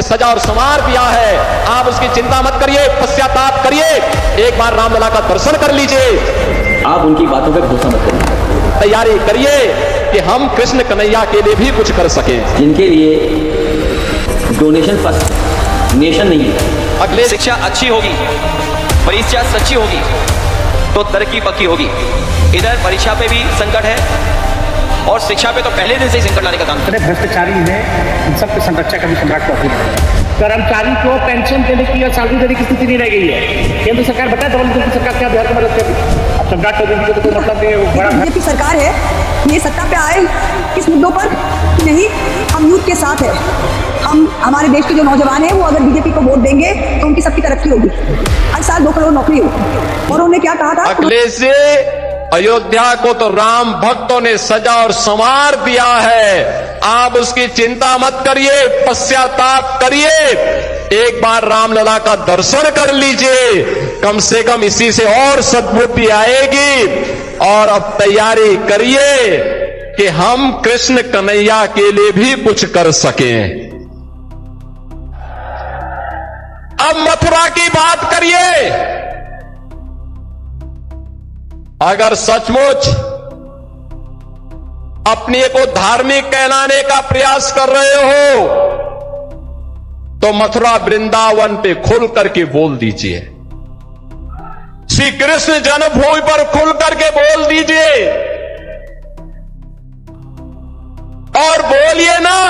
सजा और संवार दिया है, आप उसकी चिंता मत करिए, पश्चाताप करिए, एक बार रामलला का दर्शन कर लीजिए। आप उनकी बातों पर भरोसा मत करिए, तैयारी करिए कि हम कृष्ण कन्हैया के लिए भी कुछ कर सके, जिनके लिए डोनेशन फर्स्ट, नेशन नहीं है। अगले शिक्षा अच्छी होगी, परीक्षा सच्ची होगी तो तरक्की पक्की होगी। इधर परीक्षा पे भी संकट है और शिक्षा पे तो पहले दिन से ही संकट लाने का काम है। भ्रष्टाचारी है, इन सबके संरक्षा का भी सम्राट को अपील है। कर्मचारी को पेंशन देने की या सैलरी देने की स्थिति नहीं रह गई है। केंद्र सरकार बताए डबल इंजन की सरकार क्या बिहार की मदद करेगी? अब सम्राट को देने की तो कोई मतलब नहीं है। वो बड़ा बीजेपी सरकार है, ये सत्ता पे आए किस मुद्दों पर? नहीं, हम यूथ के साथ है। हम हमारे देश के जो नौजवान हैं वो अगर बीजेपी को वोट देंगे तो उनकी सबकी तरक्की होगी। हर साल 2 करोड़ नौकरी होगी। और उन्होंने क्या कहा था? अगले से अयोध्या को तो राम भक्तों ने सजा और संवार दिया है, आप उसकी चिंता मत करिए, पश्चाताप करिए, एक बार रामलला का दर्शन कर लीजिए, कम से कम इसी से और सद्बुद्धि आएगी। और अब तैयारी करिए कि हम कृष्ण कन्हैया के लिए भी कुछ कर सकें। अब मथुरा की बात करिए, अगर सचमुच अपने को धार्मिक कहलाने का प्रयास कर रहे हो तो मथुरा वृंदावन पे खुल करके बोल दीजिए, श्री कृष्ण जन्मभूमि पर खुल करके बोल दीजिए और बोलिए ना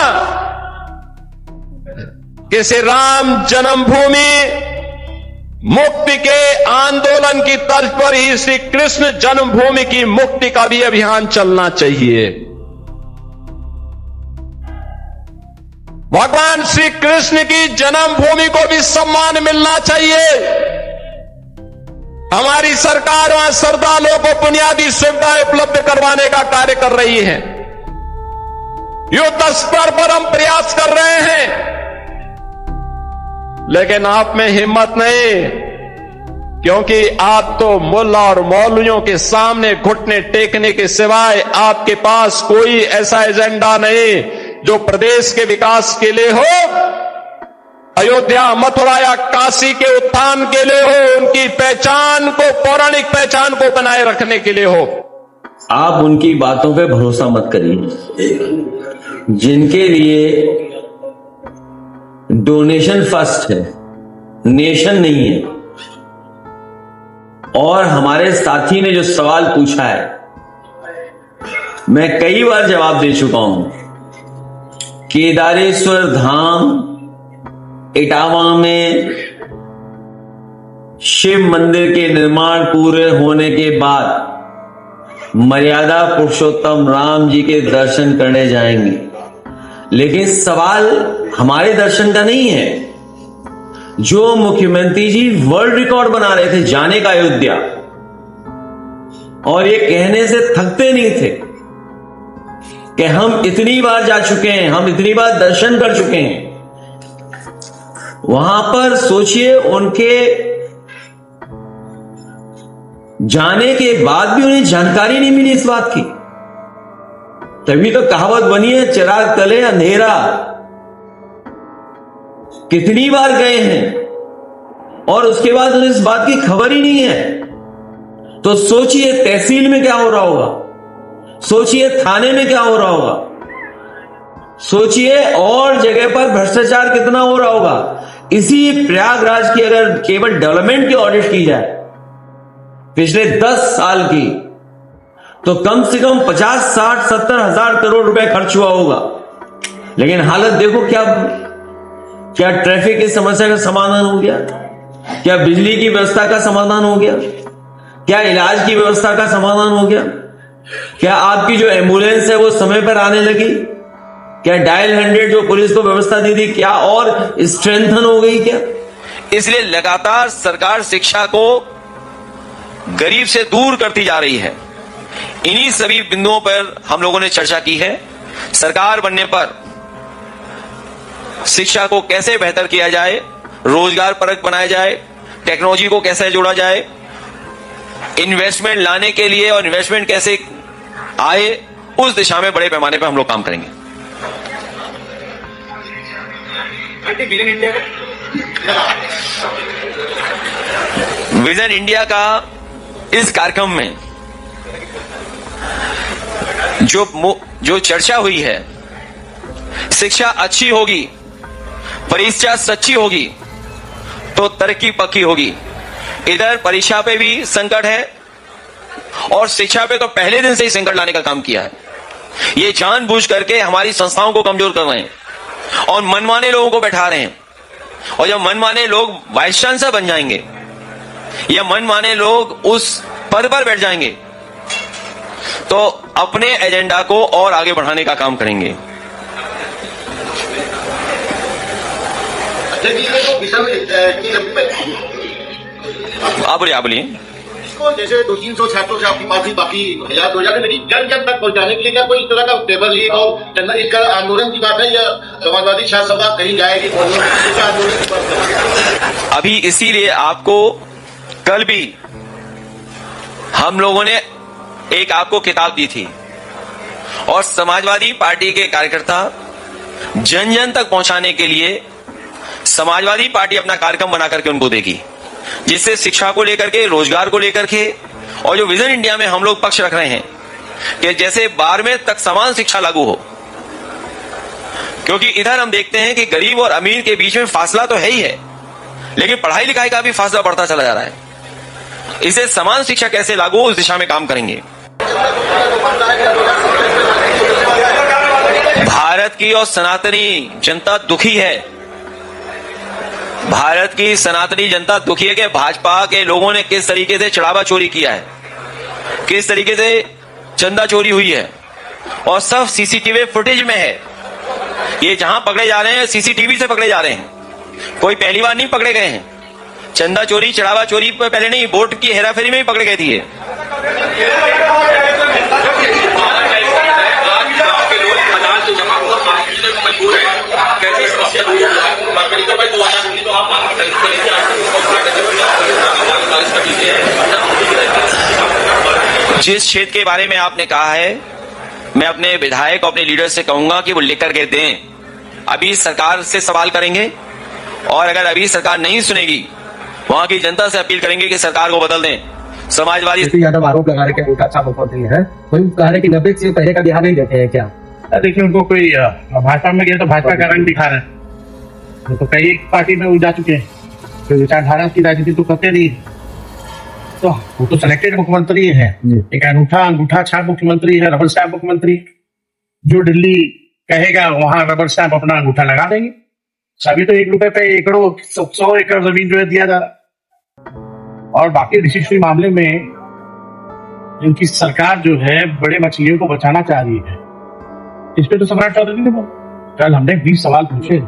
कि श्री राम जन्मभूमि मुक्ति के आंदोलन की तर्ज पर ही श्री कृष्ण जन्मभूमि की मुक्ति का भी अभियान चलना चाहिए। भगवान श्री कृष्ण की जन्मभूमि को भी सम्मान मिलना चाहिए। हमारी सरकार वहां श्रद्धालुओं को बुनियादी सुविधाएं उपलब्ध करवाने का कार्य कर रही है, युद्ध स्तर पर हम प्रयास कर रहे हैं, लेकिन आप में हिम्मत नहीं, क्योंकि आप तो मुल्ला और मौलवियों के सामने घुटने टेकने के सिवाय आपके पास कोई ऐसा एजेंडा नहीं जो प्रदेश के विकास के लिए हो, अयोध्या, मथुरा या काशी के उत्थान के लिए हो, उनकी पहचान को, पौराणिक पहचान को बनाए रखने के लिए हो। आप उनकी बातों पे भरोसा मत करिए, जिनके लिए डोनेशन फर्स्ट है, नेशन नहीं है। और हमारे साथी ने जो सवाल पूछा है, मैं कई बार जवाब दे चुका हूं। केदारेश्वर धाम इटावा में शिव मंदिर के निर्माण पूरे होने के बाद मर्यादा पुरुषोत्तम राम जी के दर्शन करने जाएंगे, लेकिन सवाल हमारे दर्शन का नहीं है। जो मुख्यमंत्री जी वर्ल्ड रिकॉर्ड बना रहे थे जाने का अयोध्या, और ये कहने से थकते नहीं थे कि हम इतनी बार जा चुके हैं, हम इतनी बार दर्शन कर चुके हैं। वहां पर सोचिए, उनके जाने के बाद भी उन्हें जानकारी नहीं मिली इस बात की। तभी तो कहावत बनी है, चिराग तले अंधेरा। कितनी बार गए हैं और उसके बाद उन्हें इस बात की खबर ही नहीं है। तो सोचिए तहसील में क्या हो रहा होगा, सोचिए थाने में क्या हो रहा होगा, सोचिए और जगह पर भ्रष्टाचार कितना हो रहा होगा। इसी प्रयागराज की अगर केवल डेवलपमेंट की ऑडिट की जाए पिछले 10 साल की, तो कम से कम 50, 60, 70 हजार करोड़ रुपए खर्च हुआ होगा। लेकिन हालत देखो क्या ट्रैफिक की समस्या का समाधान हो गया, क्या बिजली की व्यवस्था का समाधान हो गया, क्या इलाज की व्यवस्था का समाधान हो गया, क्या आपकी जो एम्बुलेंस है वो समय पर आने लगी, क्या डायल 100 जो पुलिस को व्यवस्था दी थी क्या और स्ट्रेंथन हो गई क्या? इसलिए लगातार सरकार शिक्षा को गरीब से दूर करती जा रही है। इन्हीं सभी बिंदुओं पर हम लोगों ने चर्चा की है। सरकार बनने पर शिक्षा को कैसे बेहतर किया जाए, रोजगार परक बनाया जाए, टेक्नोलॉजी को कैसे जोड़ा जाए, इन्वेस्टमेंट लाने के लिए और इन्वेस्टमेंट कैसे आए, उस दिशा में बड़े पैमाने पर हम लोग काम करेंगे। विजन इंडिया का इस कार्यक्रम में जो चर्चा हुई है, शिक्षा अच्छी होगी, परीक्षा सच्ची होगी तो तरक्की पक्की होगी। इधर परीक्षा पे भी संकट है और शिक्षा पे तो पहले दिन से ही संकट लाने का काम किया है। ये जानबूझ करके हमारी संस्थाओं को कमजोर कर रहे हैं और मनमाने लोगों को बैठा रहे हैं। और जब मनमाने लोग वाइस चांसलर बन जाएंगे या मनमाने लोग उस पद पर बैठ जाएंगे तो अपने एजेंडा को और आगे बढ़ाने का काम करेंगे। आप बोलिए। इसको जैसे 200-300 छात्रों से आपकी बात बाकी 1000 हो जाते, लेकिन जन जन तक पहुंचाने के लिए क्या कोई तरह का पेपर लीक और एक आंदोलन की बात है या समाजवादी छात्र सभा कहीं जाएगी? अभी इसीलिए आपको कल भी हम लोगों ने एक आपको किताब दी थी और समाजवादी पार्टी के कार्यकर्ता जन जन तक पहुंचाने के लिए समाजवादी पार्टी अपना कार्यक्रम बना करके उनको देगी, जिससे शिक्षा को लेकर के, रोजगार को लेकर के और जो विजन इंडिया में हम लोग पक्ष रख रहे हैं कि जैसे 12वीं तक समान शिक्षा लागू हो। क्योंकि इधर हम देखते हैं कि गरीब और अमीर के बीच में फासला तो है ही है, लेकिन पढ़ाई लिखाई का भी फासला बढ़ता चला जा रहा है। इसे समान शिक्षा कैसे लागू हो, उस दिशा में काम करेंगे। भारत की और सनातनी जनता दुखी है। भारत की सनातनी जनता दुखी है कि भाजपा के लोगों ने किस तरीके से चढ़ावा चोरी किया है, किस तरीके से चंदा चोरी हुई है और सब सीसीटीवी फुटेज में है। ये जहां पकड़े जा रहे हैं सीसीटीवी से पकड़े जा रहे हैं, कोई पहली बार नहीं पकड़े गए हैं। चंदा चोरी, चढ़ावा चोरी पर पहले नहीं, वोट की हेराफेरी में ही पकड़े गए थे। जिस क्षेत्र के बारे में आपने कहा है, मैं अपने विधायक और अपने लीडर से कहूंगा कि वो लेकर के दें। अभी सरकार से सवाल करेंगे और अगर अभी सरकार नहीं सुनेगी, वहां की जनता से अपील करेंगे कि सरकार को बदल दें। समाजवादी यादव आरोप लगा रहे हैं अच्छा मुख्यमंत्री है, कोई कह रहे कि 90 से पहले का बिहार नहीं देते हैं क्या? देखिए, उनको कोई भाजपा में गया तो भाजपा का रंग दिखा रहे हैं। तो कई पार्टी में जा चुके हैं, तो विचारधारा की राजनीति तो करते नहीं। तो वो तो सिलेक्टेड मुख्यमंत्री है, एक अंगूठा छाप मुख्यमंत्री है, रबर स्टैम्प मुख्यमंत्री। जो दिल्ली कहेगा वहां रबर स्टैम्प अपना अंगूठा लगा देंगे। सभी तो 1 रुपए पे एकड़ों 100 एकड़ जमीन जो है दिया जा रहा। और बाकी ऋषि मामले में इनकी सरकार जो है बड़े मछलियों को बचाना चाह रही है। इस पे तो सम्राट चौधरी ने बोला, कल हमने 20 सवाल पूछे,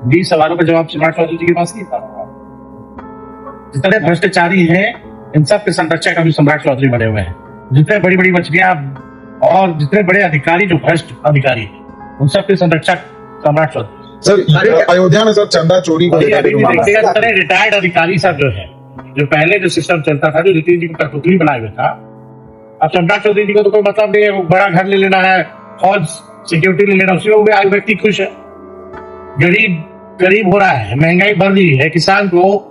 20 सवालों का जवाब सम्राट चौधरी जी के पास नहीं था। जितने भ्रष्टाचारी हैं इन सब के संरक्षक अभी सम्राट चौधरी बने हुए हैं। जितने बड़ी बड़ी मछलियां और जितने बड़े अधिकारी जो भ्रष्ट अधिकारी हैं उन सब के संरक्षक सम्राट चौधरी। सर, अयोध्या में सर चंदा चोरी को रिटायर्ड अधिकारी सब जो है, जो पहले जो सिस्टम चलता था, जो नितिन जी को कठपुतली बनाए हुए था, अब सम्राट चौधरी जी को तो कोई मतलब नहीं है। वो बड़ा घर ले लेना है, फौज सिक्योरिटी ले लेना, उसी में आज व्यक्ति खुश है। गरीब हो रहा है, महंगाई बढ़ रही है, किसान को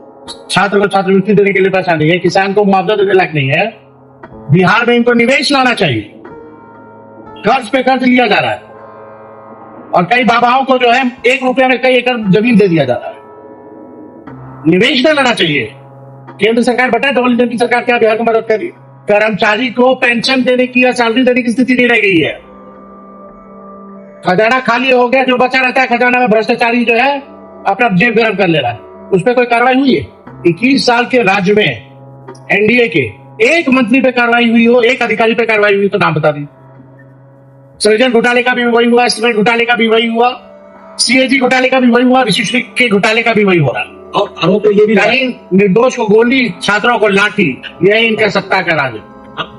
छात्र को छात्रवृत्ति देने के लिए पैसा नहीं है, किसान को मुआवजा देने लायक नहीं है। बिहार में इनको निवेश लाना चाहिए। कर्ज पे कर्ज लिया जा रहा है और कई बाबाओं को जो है 1 रुपया में कई एकड़ जमीन दे दिया जा रहा है। निवेश न लाना चाहिए। केंद्र सरकार बताए डबल इंजन की सरकार क्या बिहार को मदद करी। कर्मचारी को पेंशन देने की या सैलरी देने की स्थिति नहीं रह गई है। खजाना खाली हो गया, जो बचा रहता है खजाना में भ्रष्टाचारी जो है अपना जेब गर्म कर ले रहा है। उस पर कोई कार्रवाई हुई है? 21 साल के राज्य में एनडीए के एक मंत्री पे कार्रवाई हुई हो, एक अधिकारी पे कार्रवाई हुई तो नाम बता दी। सृजन घोटाले का भी वही हुआ, एस्टिमेट घोटाले का भी वही हुआ, सीएजी घोटाले का भी वही हुआ, ऋषि के घोटाले का भी वही हो रहा है। और आरोप तो ये भी कहीं निर्दोष को गोली, छात्रों को लाठी, यही इनका सत्ता का राज है।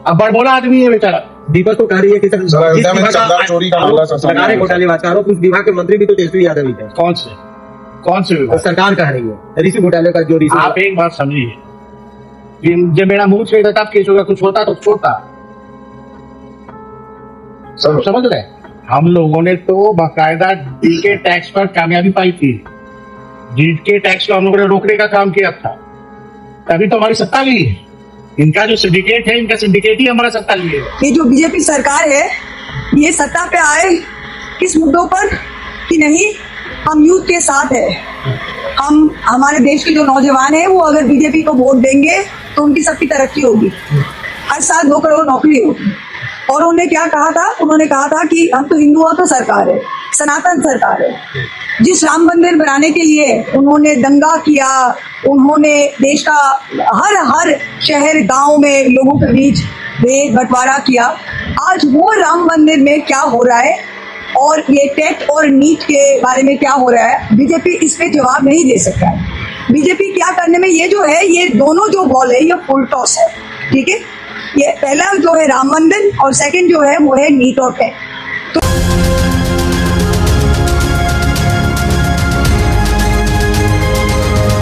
अब बड़बोला आदमी है बेचारा। दीपक तो कह रही है कि अयोध्या में चंदा चोरी का मामला सरकार घोटाले आरोप उस विभाग के मंत्री भी तो तेजस्वी यादव ही थे। कौन से विभाग? सरकार कह रही है ऋषि घोटाले का जो ऋषि। आप एक बात समझिए, जब मेरा मुंह छेड़ा था केस होगा, कुछ होता तो छोटा समझ रहे। हम लोगों ने तो बाकायदा डी के टैक्स पर कामयाबी पाई थी। जीत के टैक्स को हम लोगों ने रोकने का काम किया था, तभी तो हमारी सत्ता ली है। इनका जो सिंडिकेट है, इनका सिंडिकेट ही हमारा सत्ता लिए है। ये जो बीजेपी सरकार है, ये सत्ता पे आए किस मुद्दों पर कि नहीं हम यूथ के साथ है। हम हमारे देश के जो नौजवान हैं वो अगर बीजेपी को वोट देंगे तो उनकी सबकी तरक्की होगी, हर साल 2 करोड़ नौकरी होगी। और उन्होंने क्या कहा था? उन्होंने कहा था कि हम तो हिंदुओं तो सरकार है, सनातन सरकार है। जिस राम मंदिर बनाने के लिए उन्होंने दंगा किया, उन्होंने देश का हर शहर गांव में लोगों के बीच बंटवारा किया, आज वो राम मंदिर में क्या हो रहा है और ये टेट और नीट के बारे में क्या हो रहा है, बीजेपी इस पे जवाब नहीं दे सकता है। बीजेपी क्या करने में, ये जो है, ये दोनों जो बॉल है ये फुल टॉस है, ठीक है। ये पहला जो है राम मंदिर और सेकंड जो है वो है नीट और टेट।